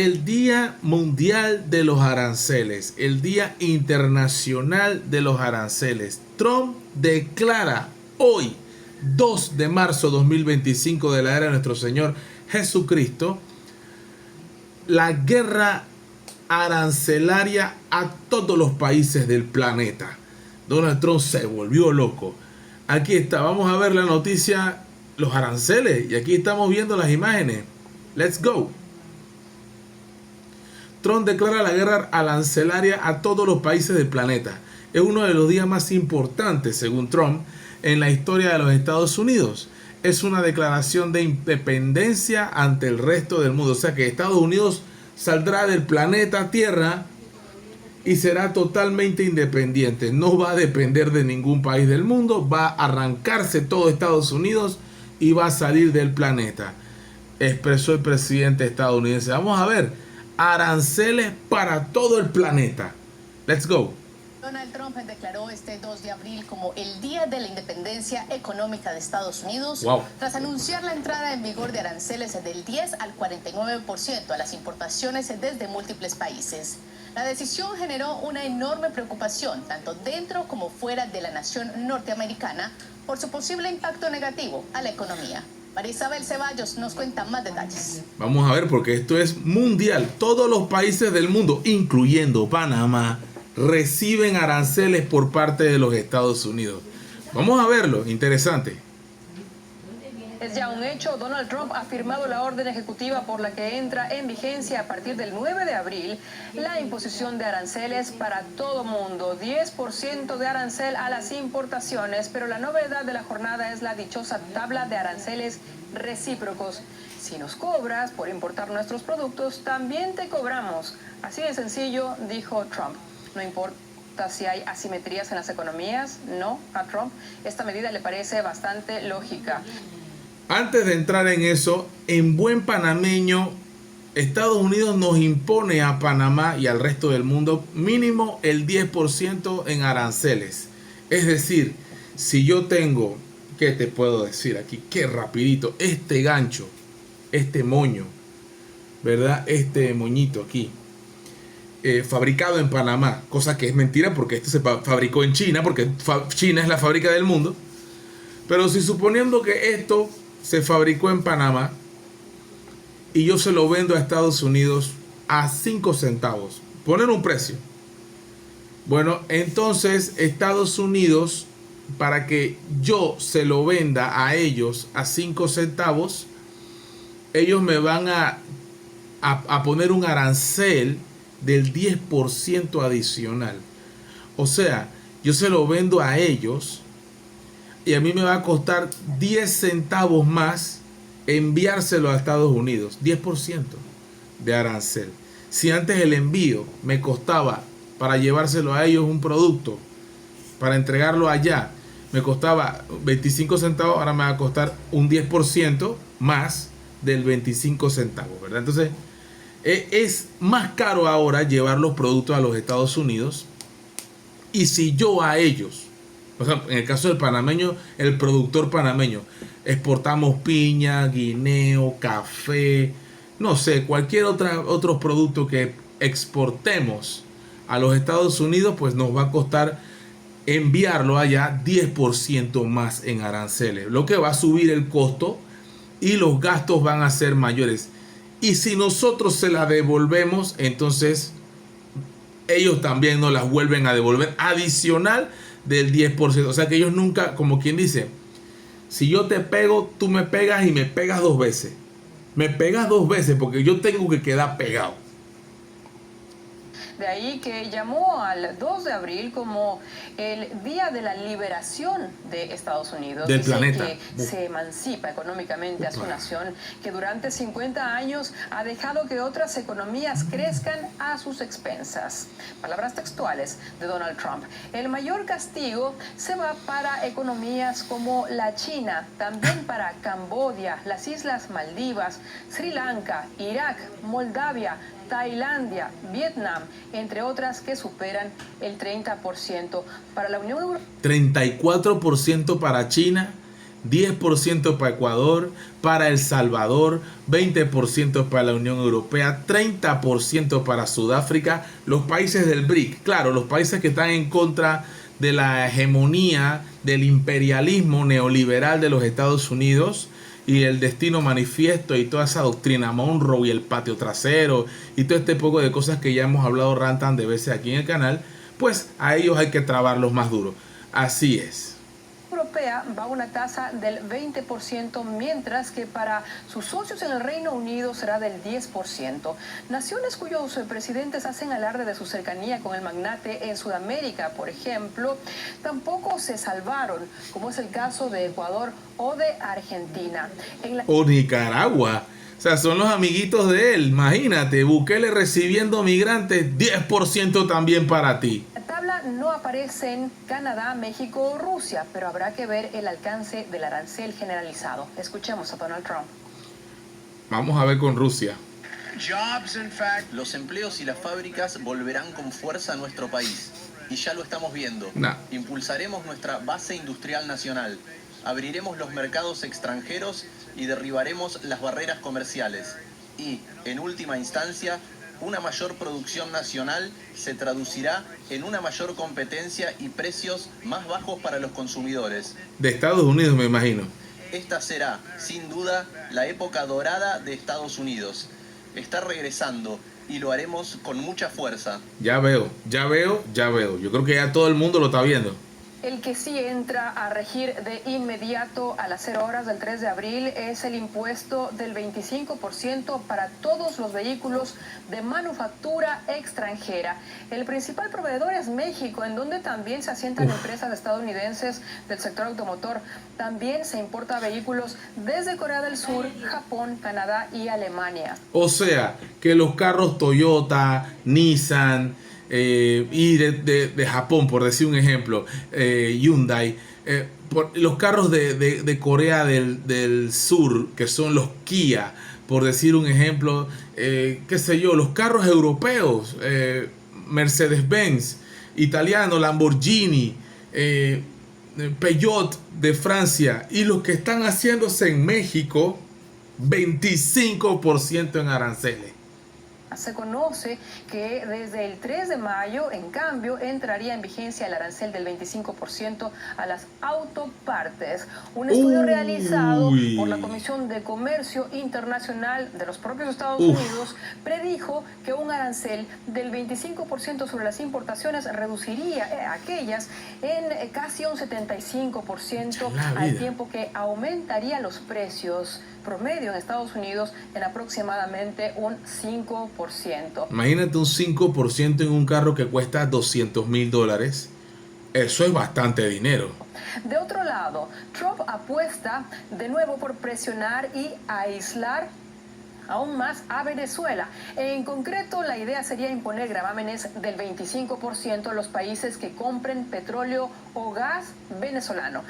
El Día Mundial de los Aranceles, el Día Internacional de los Aranceles. Trump declara hoy, 2 de marzo 2025 de la era de nuestro Señor Jesucristo, la guerra arancelaria a todos los países del planeta. Donald Trump se volvió loco. Aquí está, vamos a ver la noticia, los aranceles, y aquí estamos viendo las imágenes. Let's go. Trump declara la guerra arancelaria a todos los países del planeta. Es uno de los días más importantes, según Trump, en la historia de los Estados Unidos. Es una declaración de independencia ante el resto del mundo. O sea que Estados Unidos saldrá del planeta Tierra y será totalmente independiente. No va a depender de ningún país del mundo. Va a arrancarse todo Estados Unidos y va a salir del planeta, expresó el presidente estadounidense. Vamos a ver. Aranceles para todo el planeta. Let's go. Donald Trump declaró este 2 de abril como el Día de la Independencia Económica de Estados Unidos, tras anunciar la entrada en vigor de aranceles del 10 al 49% a las importaciones desde múltiples países. La decisión generó una enorme preocupación, tanto dentro como fuera de la nación norteamericana, por su posible impacto negativo a la economía. María Isabel Ceballos nos cuenta más detalles. Vamos a ver, porque esto es mundial. Todos los países del mundo, incluyendo Panamá, reciben aranceles por parte de los Estados Unidos. Vamos a verlo, interesante. Es ya un hecho, Donald Trump ha firmado la orden ejecutiva por la que entra en vigencia a partir del 9 de abril la imposición de aranceles para todo mundo, 10% de arancel a las importaciones, pero la novedad de la jornada es la dichosa tabla de aranceles recíprocos. Si nos cobras por importar nuestros productos, también te cobramos. Así de sencillo, dijo Trump. No importa si hay asimetrías en las economías, no, a Trump esta medida le parece bastante lógica. Antes de entrar en eso, en buen panameño, Estados Unidos nos impone a Panamá y al resto del mundo mínimo el 10% en aranceles. Es decir, si yo tengo, ¿qué te puedo decir aquí? Qué rapidito, este gancho, este moño, ¿verdad? Este moñito aquí, fabricado en Panamá, cosa que es mentira porque esto se fabricó en China, porque China es la fábrica del mundo. Pero si suponiendo que esto se fabricó en Panamá y yo se lo vendo a Estados Unidos a 5 centavos, poner un precio. Bueno, entonces Estados Unidos, para que yo se lo venda a ellos a 5 centavos, ellos me van a poner un arancel del 10% adicional. O sea, yo se lo vendo a ellos y a mí me va a costar 10 centavos más enviárselo a Estados Unidos. 10% de arancel. Si antes el envío me costaba, para llevárselo a ellos un producto, para entregarlo allá, me costaba 25 centavos, ahora me va a costar un 10% más del 25 centavos, ¿verdad? Entonces, es más caro ahora llevar los productos a los Estados Unidos. Y si yo a ellos, o sea, en el caso del panameño, el productor panameño, exportamos piña, guineo, café, no sé, cualquier otro producto que exportemos a los Estados Unidos, pues nos va a costar enviarlo allá 10% más en aranceles, lo que va a subir el costo y los gastos van a ser mayores. Y si nosotros se la devolvemos, entonces ellos también nos las vuelven a devolver adicional del 10%. O sea que ellos nunca, como quien dice, si yo te pego, tú me pegas y me pegas 2 veces. Me pegas 2 veces porque yo tengo que quedar pegado. De ahí que llamó al 2 de abril como el Día de la Liberación de Estados Unidos. Del Dice planeta. Que se emancipa económicamente a su nación, que durante 50 años ha dejado que otras economías crezcan a sus expensas. Palabras textuales de Donald Trump. El mayor castigo se va para economías como la China, también para Camboya, las Islas Maldivas, Sri Lanka, Irak, Moldavia, Tailandia, Vietnam, entre otras que superan el 30%. Para la Unión Europea, 34% para China, 10% para Ecuador, para El Salvador, 20% para la Unión Europea, 30% para Sudáfrica, los países del BRIC, claro, los países que están en contra de la hegemonía, del imperialismo neoliberal de los Estados Unidos y el destino manifiesto y toda esa doctrina Monroe y el patio trasero y todo este poco de cosas que ya hemos hablado rantan de veces aquí en el canal, pues a ellos hay que trabarlos más duro. Así es. Europea va a una tasa del 20%, mientras que para sus socios en el Reino Unido será del 10%. Naciones cuyos presidentes hacen alarde de su cercanía con el magnate en Sudamérica, por ejemplo, tampoco se salvaron, como es el caso de Ecuador o de Argentina. O Nicaragua. O sea, son los amiguitos de él. Imagínate, Bukele recibiendo migrantes, 10% también para ti. En la tabla no aparecen Canadá, México o Rusia, pero habrá que ver el alcance del arancel generalizado. Escuchemos a Donald Trump. Vamos a ver con Rusia. Los empleos y las fábricas volverán con fuerza a nuestro país. Y ya lo estamos viendo. Impulsaremos nuestra base industrial nacional. Abriremos los mercados extranjeros y derribaremos las barreras comerciales. Y, en última instancia, una mayor producción nacional se traducirá en una mayor competencia y precios más bajos para los consumidores. De Estados Unidos, me imagino. Esta será, sin duda, la época dorada de Estados Unidos. Está regresando y lo haremos con mucha fuerza. Ya veo. Yo creo que ya todo el mundo lo está viendo. El que sí entra a regir de inmediato a las 0 horas del 3 de abril es el impuesto del 25% para todos los vehículos de manufactura extranjera. El principal proveedor es México, en donde también se asientan empresas estadounidenses del sector automotor. También se importa vehículos desde Corea del Sur, Japón, Canadá y Alemania. O sea, que los carros Toyota, Nissan... y de Japón, por decir un ejemplo, Hyundai, los carros de Corea del Sur, que son los Kia, por decir un ejemplo, qué sé yo, los carros europeos, Mercedes-Benz, italiano, Lamborghini, Peugeot de Francia, y los que están haciéndose en México, 25% en aranceles. Se conoce que desde el 3 de mayo, en cambio, entraría en vigencia el arancel del 25% a las autopartes. Un estudio realizado por la Comisión de Comercio Internacional de los propios Estados Unidos predijo que un arancel del 25% sobre las importaciones reduciría aquellas en casi un 75%, al tiempo que aumentaría los precios promedio en Estados Unidos en aproximadamente un 5%. Imagínate un 5% en un carro que cuesta $200,000. Eso es bastante dinero. De otro lado, Trump apuesta de nuevo por presionar y aislar aún más a Venezuela. En concreto, la idea sería imponer gravámenes del 25% a los países que compren petróleo o gas venezolano.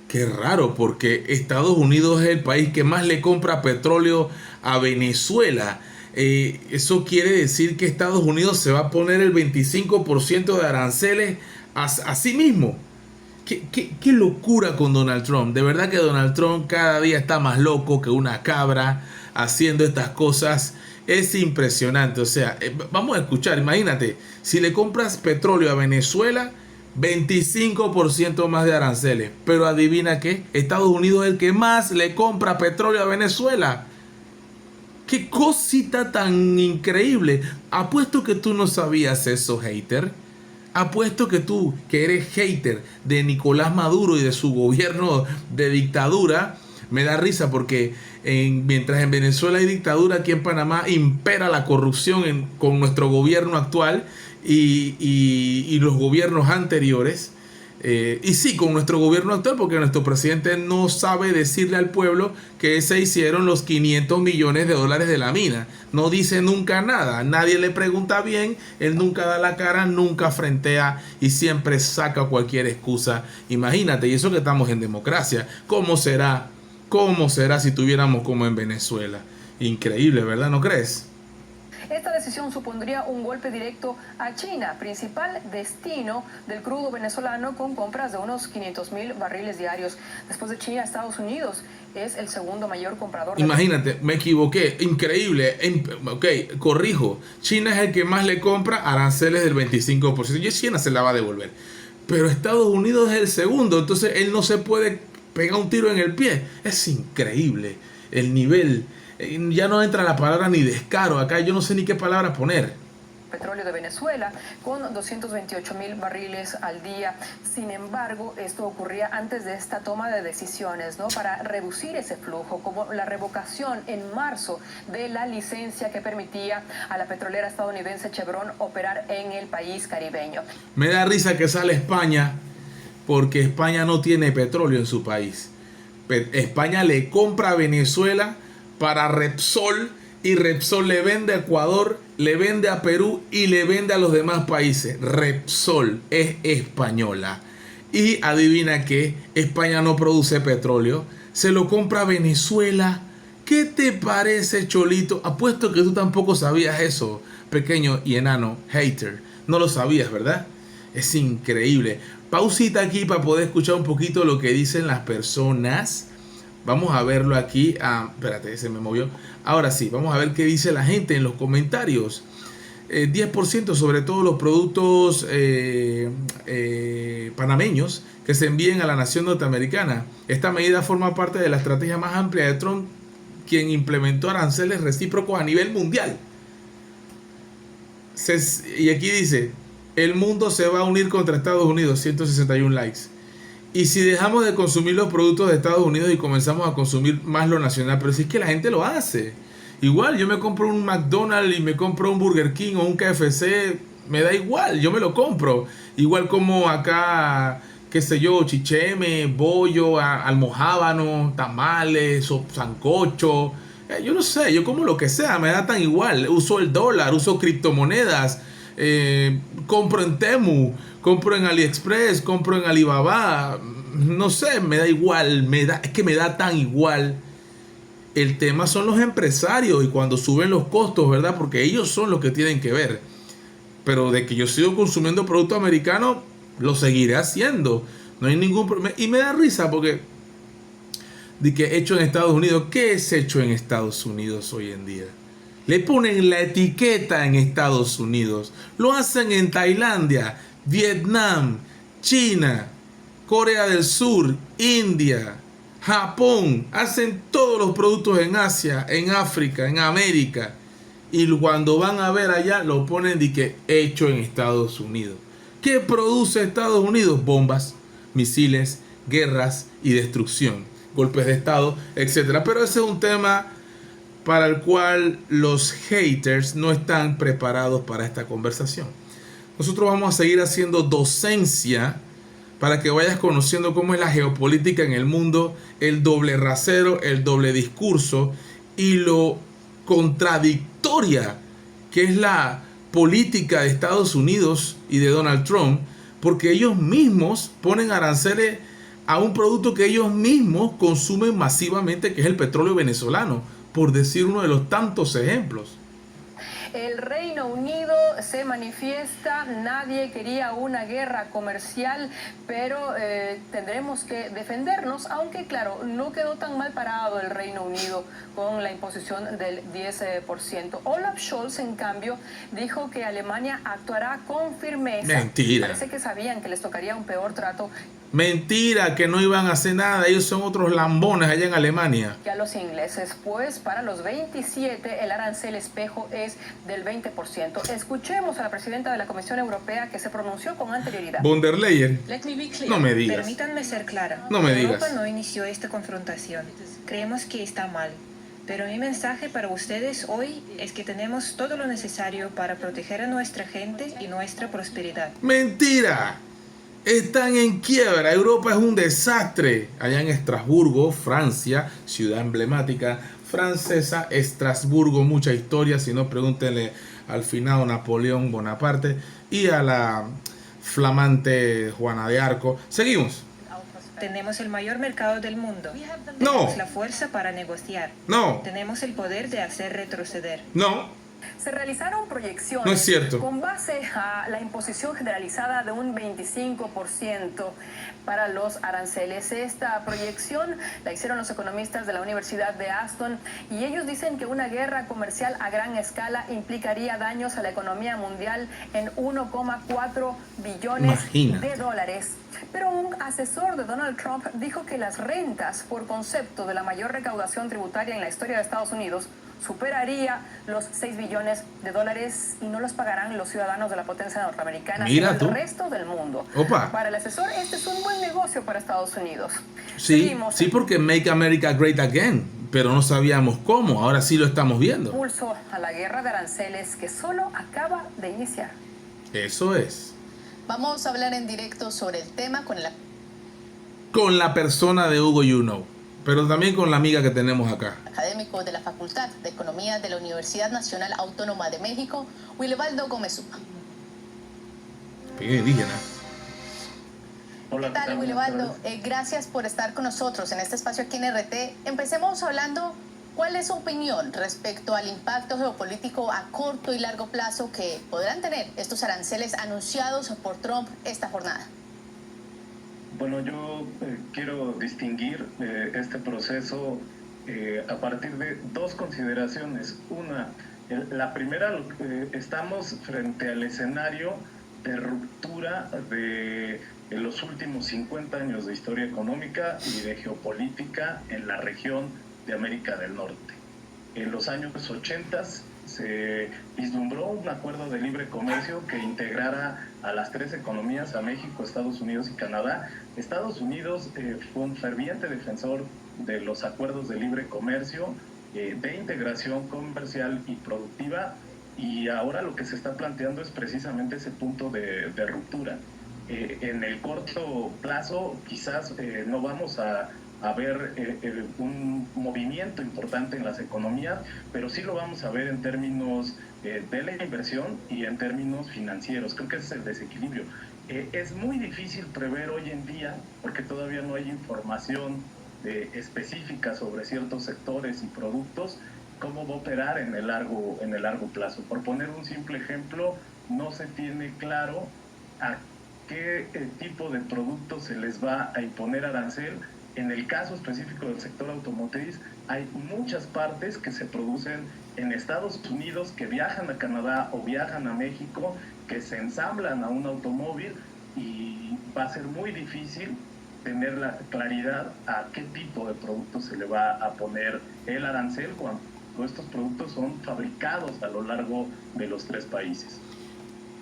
Qué raro, porque Estados Unidos es el país que más le compra petróleo a Venezuela. Eso quiere decir que Estados Unidos se va a poner el 25% de aranceles a sí mismo. Qué locura con Donald Trump. De verdad que Donald Trump cada día está más loco que una cabra haciendo estas cosas. Es impresionante. O sea, vamos a escuchar. Imagínate, si le compras petróleo a Venezuela, 25% más de aranceles. Pero adivina qué, Estados Unidos es el que más le compra petróleo a Venezuela. Qué cosita tan increíble. Apuesto que tú no sabías eso, hater. Apuesto que tú, que eres hater de Nicolás Maduro y de su gobierno de dictadura, me da risa porque mientras en Venezuela hay dictadura, aquí en Panamá impera la corrupción con nuestro gobierno actual y los gobiernos anteriores. Y sí, con nuestro gobierno actual, porque nuestro presidente no sabe decirle al pueblo que se hicieron los $500 millones de la mina. No dice nunca nada, nadie le pregunta bien, él nunca da la cara, nunca frentea y siempre saca cualquier excusa. Imagínate, y eso que estamos en democracia, ¿cómo será si tuviéramos como en Venezuela? Increíble, ¿verdad? ¿No crees? Esta decisión supondría un golpe directo a China, principal destino del crudo venezolano, con compras de unos 500,000 barriles diarios. Después de China, Estados Unidos es el segundo mayor comprador. Imagínate, me equivoqué, increíble. Ok, corrijo, China es el que más le compra, aranceles del 25%, y China se la va a devolver. Pero Estados Unidos es el segundo, entonces él no se puede pegar un tiro en el pie. Es increíble el nivel. Ya no entra la palabra ni descaro acá, yo no sé ni qué palabra poner. Petróleo de Venezuela con 228,000 barriles al día. Sin embargo, esto ocurría antes de esta toma de decisiones, ¿no?, para reducir ese flujo, como la revocación en marzo de la licencia que permitía a la petrolera estadounidense Chevron operar en el país caribeño. Me da risa que sale España, porque España no tiene petróleo en su país. España le compra a Venezuela para Repsol, y Repsol le vende a Ecuador, le vende a Perú y le vende a los demás países. Repsol es española. Y adivina qué, España no produce petróleo, se lo compra a Venezuela. ¿Qué te parece, Cholito? Apuesto que tú tampoco sabías eso, pequeño y enano hater. No lo sabías, ¿verdad? Es increíble. Pausita aquí para poder escuchar un poquito lo que dicen las personas. Vamos a verlo aquí. Espérate, se me movió. Ahora sí, vamos a ver qué dice la gente en los comentarios. 10% sobre todos los productos panameños que se envíen a la nación norteamericana. Esta medida forma parte de la estrategia más amplia de Trump, quien implementó aranceles recíprocos a nivel mundial. Y aquí dice, el mundo se va a unir contra Estados Unidos, 161 likes. Y si dejamos de consumir los productos de Estados Unidos y comenzamos a consumir más lo nacional, pero si es que la gente lo hace. Igual, yo me compro un McDonald's y me compro un Burger King o un KFC, me da igual, yo me lo compro. Igual como acá, qué sé yo, chicheme, bollo, almojábano, tamales, sancocho. Yo no sé, yo como lo que sea, me da tan igual. Uso el dólar, uso criptomonedas, compro en Temu, compro en AliExpress, compro en Alibaba, no sé, me da igual, es que me da tan igual. El tema son los empresarios y cuando suben los costos, ¿verdad? Porque ellos son los que tienen que ver. Pero de que yo sigo consumiendo producto americano, lo seguiré haciendo. No hay ningún problema. Y me da risa porque de que hecho en Estados Unidos, ¿qué es hecho en Estados Unidos hoy en día? Le ponen la etiqueta en Estados Unidos. Lo hacen en Tailandia, Vietnam, China, Corea del Sur, India, Japón. Hacen todos los productos en Asia, en África, en América. Y cuando van a ver allá, lo ponen de que hecho en Estados Unidos. ¿Qué produce Estados Unidos? Bombas, misiles, guerras y destrucción. Golpes de Estado, etc. Pero ese es un tema para el cual los haters no están preparados para esta conversación. Nosotros vamos a seguir haciendo docencia para que vayas conociendo cómo es la geopolítica en el mundo, el doble rasero, el doble discurso y lo contradictoria que es la política de Estados Unidos y de Donald Trump, porque ellos mismos ponen aranceles a un producto que ellos mismos consumen masivamente, que es el petróleo venezolano, por decir uno de los tantos ejemplos. El Reino Unido se manifiesta, nadie quería una guerra comercial, pero tendremos que defendernos, aunque claro, no quedó tan mal parado el Reino Unido con la imposición del 10%. Olaf Scholz, en cambio, dijo que Alemania actuará con firmeza. Mentira. Parece que sabían que les tocaría un peor trato. Mentira, que no iban a hacer nada, ellos son otros lambones allá en Alemania. Que a los ingleses, pues para los 27 el arancel espejo es del 20%. Escuchemos a la presidenta de la Comisión Europea que se pronunció con anterioridad. Von der Leyen. No me digas. Permítanme ser clara. No me digas. Europa no inició esta confrontación. Creemos que está mal. Pero mi mensaje para ustedes hoy es que tenemos todo lo necesario para proteger a nuestra gente y nuestra prosperidad. ¡Mentira! Están en quiebra. Europa es un desastre. Allá en Estrasburgo, Francia, ciudad emblemática francesa, Estrasburgo, mucha historia. Si no, pregúntenle al finado Napoleón Bonaparte y a la flamante Juana de Arco. Seguimos. Tenemos el mayor mercado del mundo. No. Tenemos la fuerza para negociar. No. Tenemos el poder de hacer retroceder. No. Se realizaron proyecciones no es cierto. Con base a la imposición generalizada de un 25% para los aranceles. Esta proyección la hicieron los economistas de la Universidad de Aston y ellos dicen que una guerra comercial a gran escala implicaría daños a la economía mundial en 1,4 billones de dólares. Pero un asesor de Donald Trump dijo que las rentas por concepto de la mayor recaudación tributaria en la historia de Estados Unidos superaría los 6 billones de dólares y no los pagarán los ciudadanos de la potencia norteamericana, sino el resto del mundo. Opa. Para el asesor, este es un buen negocio para Estados Unidos. Sí, sí, porque Make America Great Again, pero no sabíamos cómo, ahora sí lo estamos viendo. Pulso a la guerra de aranceles que solo acaba de iniciar. Eso es. Vamos a hablar en directo sobre el tema con la persona de Hugo You Know, pero también con la amiga que tenemos acá. Académico de la Facultad de Economía de la Universidad Nacional Autónoma de México, Wilibaldo Gómez Upa. Indígena. Hola, ¿qué tal, Wilibaldo? Gracias por estar con nosotros en este espacio aquí en RT. Empecemos hablando, ¿cuál es su opinión respecto al impacto geopolítico a corto y largo plazo que podrán tener estos aranceles anunciados por Trump esta jornada? Bueno, yo quiero distinguir este proceso a partir de dos consideraciones. Una, la primera, estamos frente al escenario de ruptura de los últimos 50 años de historia económica y de geopolítica en la región de América del Norte. En los años 80 se vislumbró un acuerdo de libre comercio que integrara a las tres economías, a México, Estados Unidos y Canadá. Estados Unidos fue un ferviente defensor de los acuerdos de libre comercio, de integración comercial y productiva, y ahora lo que se está planteando es precisamente ese punto de ruptura. En el corto plazo quizás no vamos a ver un movimiento importante en las economías, pero sí lo vamos a ver en términos de la inversión y en términos financieros. Creo que ese es el desequilibrio. Es muy difícil prever hoy en día, porque todavía no hay información específica sobre ciertos sectores y productos, cómo va a operar en el largo plazo. Por poner un simple ejemplo, no se tiene claro a qué tipo de productos se les va a imponer arancel. En el caso específico del sector automotriz, hay muchas partes que se producen en Estados Unidos, que viajan a Canadá o viajan a México, que se ensamblan a un automóvil, y va a ser muy difícil tener la claridad a qué tipo de productos se le va a poner el arancel cuando estos productos son fabricados a lo largo de los tres países.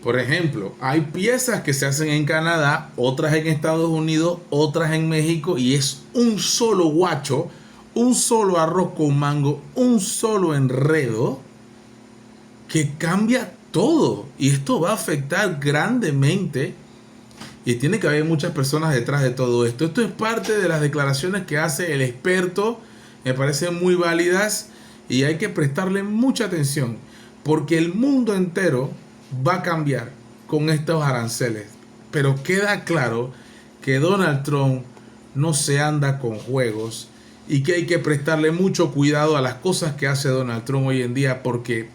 Por ejemplo, hay piezas que se hacen en Canadá, otras en Estados Unidos, otras en México, y es un solo guacho, un solo arroz con mango, un solo enredo que cambia todo. Y esto va a afectar grandemente, y tiene que haber muchas personas detrás de todo esto. Esto es parte de las declaraciones que hace el experto, me parecen muy válidas, y hay que prestarle mucha atención, porque el mundo entero va a cambiar con estos aranceles. Pero queda claro que Donald Trump no se anda con juegos y que hay que prestarle mucho cuidado a las cosas que hace Donald Trump hoy en día, porque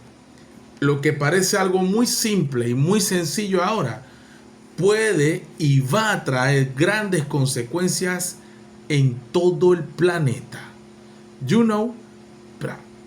lo que parece algo muy simple y muy sencillo ahora puede y va a traer grandes consecuencias en todo el planeta. You know,